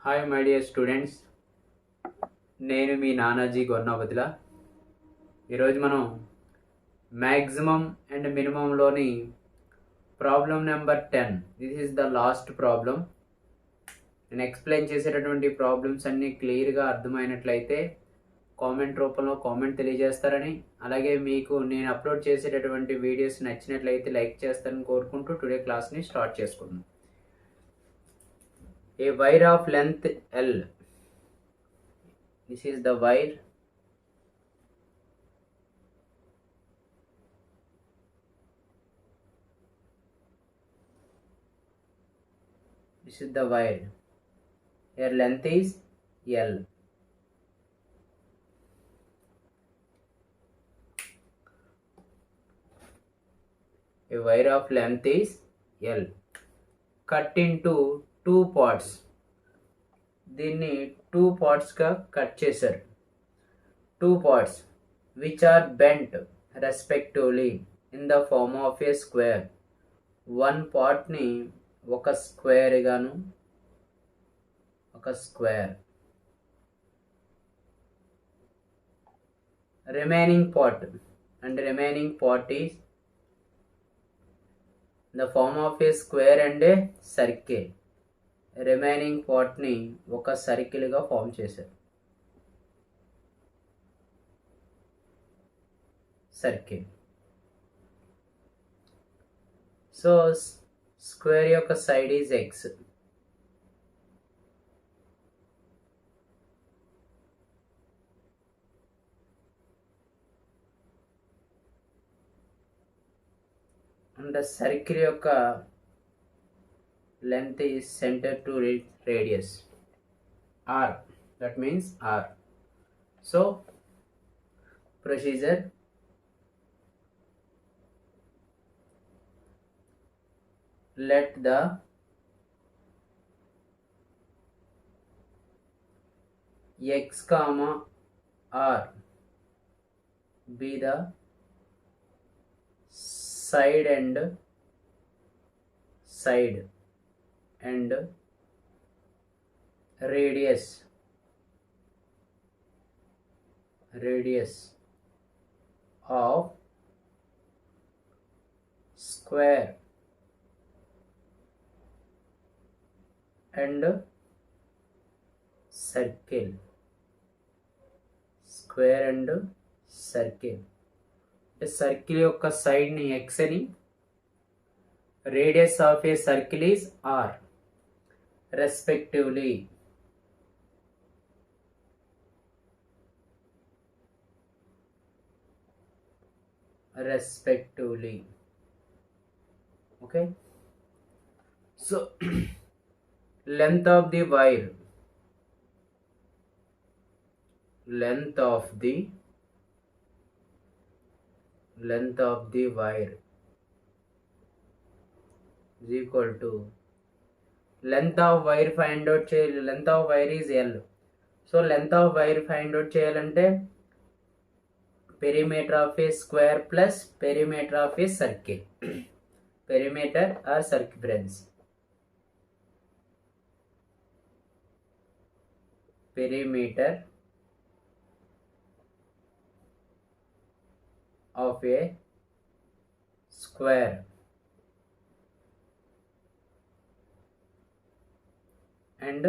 Hi my dear students, నేను మీ నానాజీ గొన్నవతిల. ఈరోజు మనం మ్యాక్సిమం అండ్ మినిమంలోని problem number 10. This is the last problem. నేను ఎక్స్ప్లెయిన్ చేసేటటువంటి ప్రాబ్లమ్స్ అన్నీ క్లియర్గా అర్థమైనట్లయితే కామెంట్ రూపంలో కామెంట్ తెలియజేస్తారని, అలాగే మీకు నేను అప్లోడ్ చేసేటటువంటి వీడియోస్ నచ్చినట్లయితే లైక్ చేస్తారని కోరుకుంటూ టుడే క్లాస్ని స్టార్ట్ చేసుకుందాం. A wire of length L. This is the wire. This is the wire. Here length is L. A wire of length is L. Cut into two parts. దీన్ని two పార్ట్స్గా cut చేశారు. Two parts which are bent respectively in the form of a square. One పార్ట్ని ఒక square గాను, ఒక square. Remaining part is the form of a square and a circle. Remaining పార్ట్ని ఒక సర్కిల్గా ఫామ్ చేశారు. సర్కిల్. సో స్క్వేర్ యొక్క side is x. And circle యొక్క length is center to radius r. That means r. So procedure: let the x comma r be the side and radius of square and circle. Square and circle. Circle యొక్క side ని x అని, radius of a circle is r respectively. Okay, so length of the wire is equal to length of wire find out చేయాలి. length of wire is L. So length of wire find out చేయాలంటే perimeter of a square plus perimeter of a circle. perimeter or circumference. Perimeter of a square and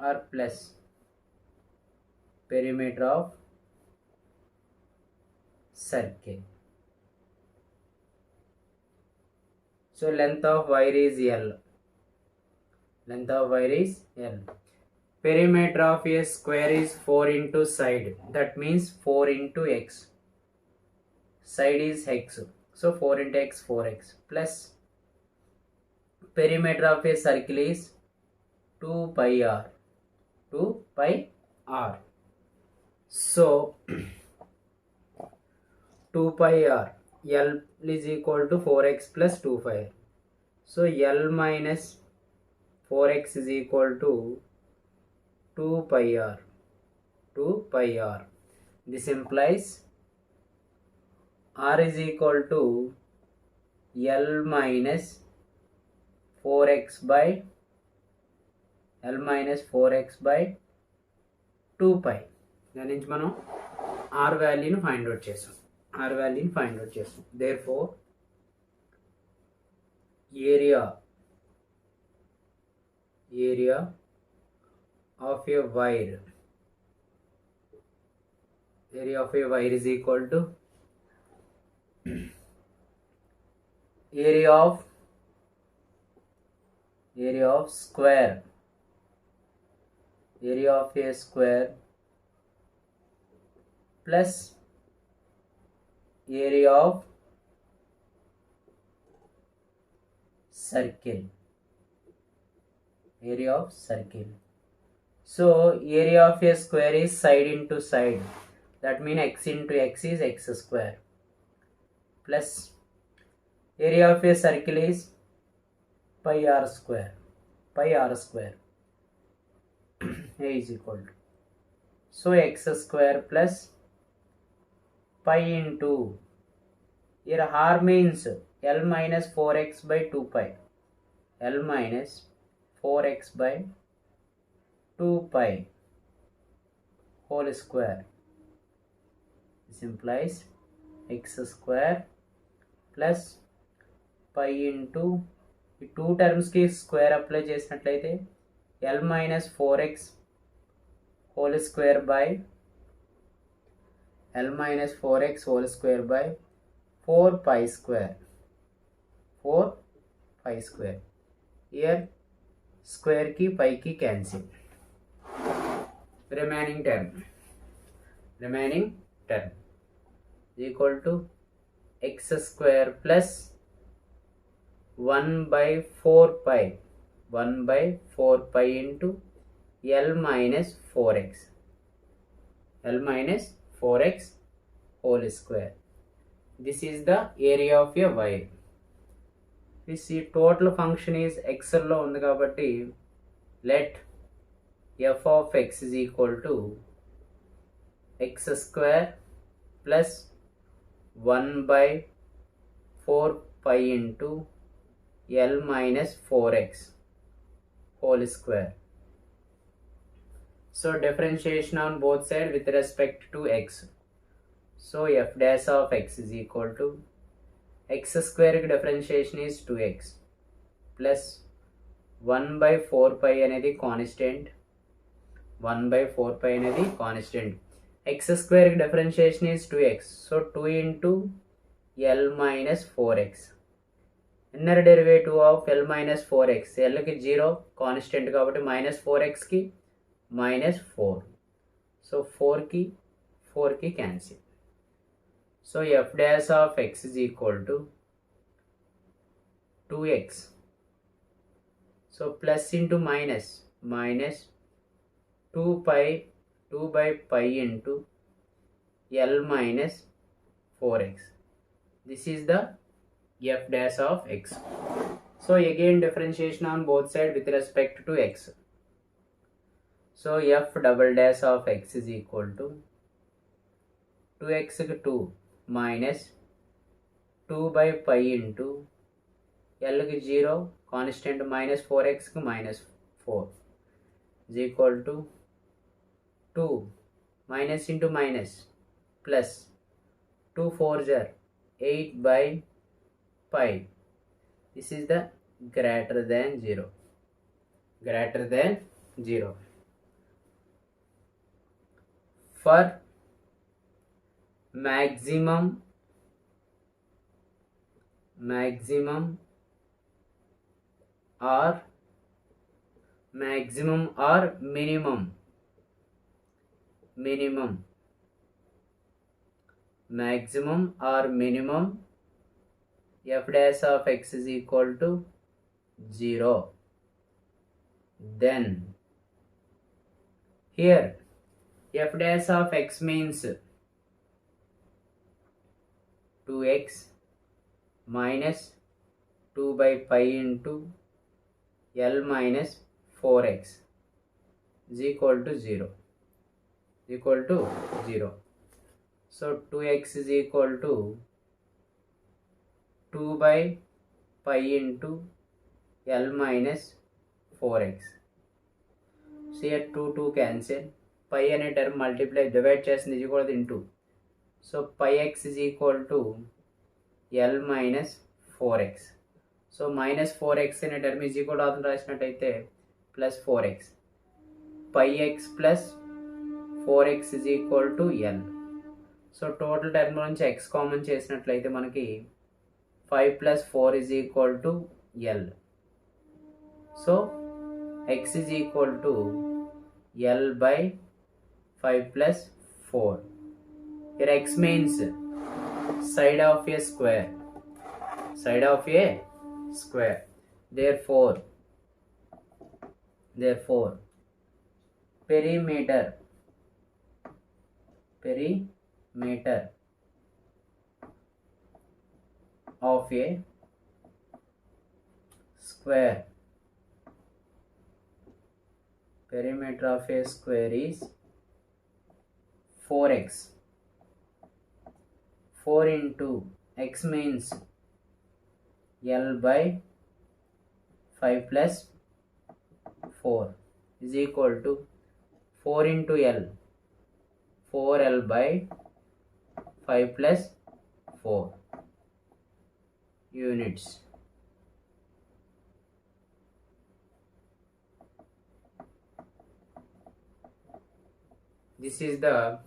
or plus perimeter of circle. So length of wire is L. Perimeter of a square is 4 into side. That means 4 into x. Side is x. So 4 into x, 4x plus perimeter of a circle is 2 pi r. So 2 pi r. L is equal to 4x plus 2 pi. So L minus 4x is equal to 2 pi r. This implies r is equal to L minus 4x by L minus 4x by 2 pi. దాని నుంచి మనం r వాల్యూని find out చేస్తాం. Therefore area of a wire is equal to area of square, area of a square plus area of circle. So area of a square is side into side, that means x into x is x square, plus area of a circle is pi r square. A is equal to, so x square plus pi into, here r means L minus 4x by 2 pi. L minus 4x by 2 pi whole square. This implies x square plus pi into ఈ 2 టర్మ్స్కి square apply చేసినట్లయితే L minus 4x whole square by 4 pi square. Here square की pi की cancel. Remaining term is equal to x square plus 1 by 4 pi into L minus 4x whole square. This is the area of a wire. We see total function is x లో ఉంది కాబట్టి let f of x is equal to x square plus 1 by 4 pi into L minus 4x whole square. So differentiation on both sides with respect to x. So f dash of x is equal to x square differentiation is 2x plus 1 by 4 pi అనేది constant. X square differentiation is 2x, so 2 into L minus 4x. Inner derivative of L minus 4x, L ki 0 constant కాబట్టి minus 4x ki minus 4, so 4 ki cancel. So f dash of x is equal to 2x, so plus into minus 2 by pi into L minus 4x. This is the f dash of x. So again differentiation on both sides with respect to x. So f double dash of x is equal to 2x ki 2 minus 2 by pi into L ki 0 constant minus 4x ki minus 4 is equal to 2 minus into minus plus 2 4s are 8 by pi. This is the greater than 0. For maximum or minimum, f dash of x is equal to 0. Then here f dash of x means 2x minus 2 by pi into L minus 4x is equal to 0. So 2x is equal to 2 by pi into L minus 4x. So here 2 cancel. Pi అనే term multiply divide చేస్తుంది ఇది కూడా into. So pi x is equal to L minus 4x. So minus 4x అనే term is equal అవుతుంది రాసినట్టయితే plus 4x. pi x plus 4x is equal to L. So total term నుంచి x common చేసినట్లయితే మనకి 5 plus 4 is equal to L. So x is equal to L by 5 plus 4. Here x means side of a square. Side of a square. Therefore perimeter of a square. Perimeter of a square is 4x. 4 into x means L by 5 plus 4 is equal to 4 into L. 4L by 5 plus 4 units. This is the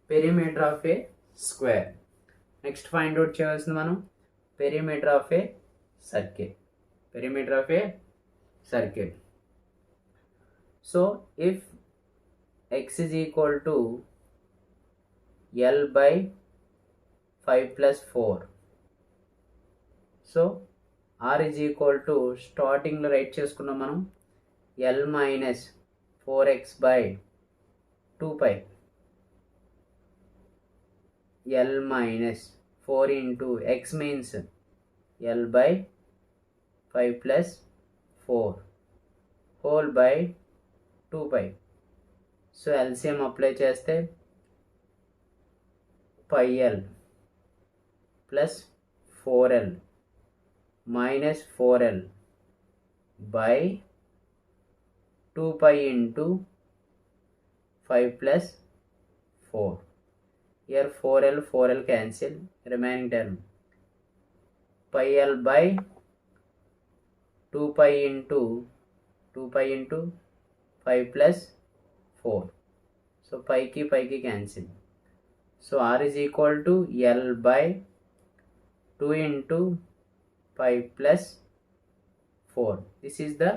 perimeter of a square. Next find out చేయాల్సింది మనం perimeter of a circle. Perimeter of a circle. So if x is equal to L by 5 plus 4. So R is equal to starting లో right చేసుకున్నాం మనం L minus 4x by 2 pi. L minus 4 into x means L by 5 plus 4 whole by 2 pi. So LCM apply చేస్తే pi L plus 4L minus 4L by 2 pi into 5 plus 4. Here 4L cancel, remaining term pi L by 2 pi into 5 plus 4. So pi ki cancel. So R is equal to L by 2 into 5 plus 4. This is the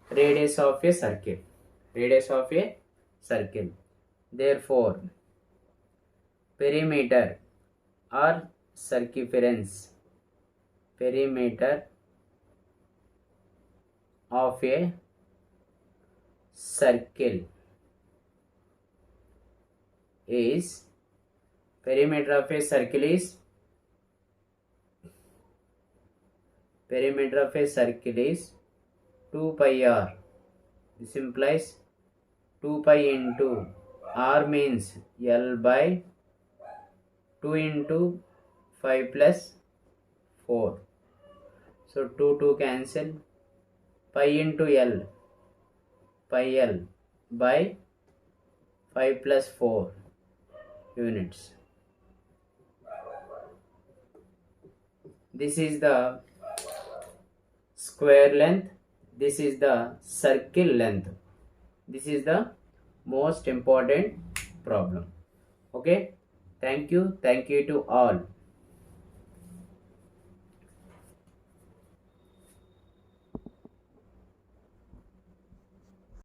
radius of a circle. Radius of a circle. Therefore, perimeter or circumference. Perimeter of a circle is perimeter of a circle is 2 pi r. This implies 2 pi into r means L by 2 into 5 plus 4. So 2 cancel, pi into L, pi L by 5 plus 4 units. This is the square length, this is the circle length. This is the most important problem. Okay, thank you to all.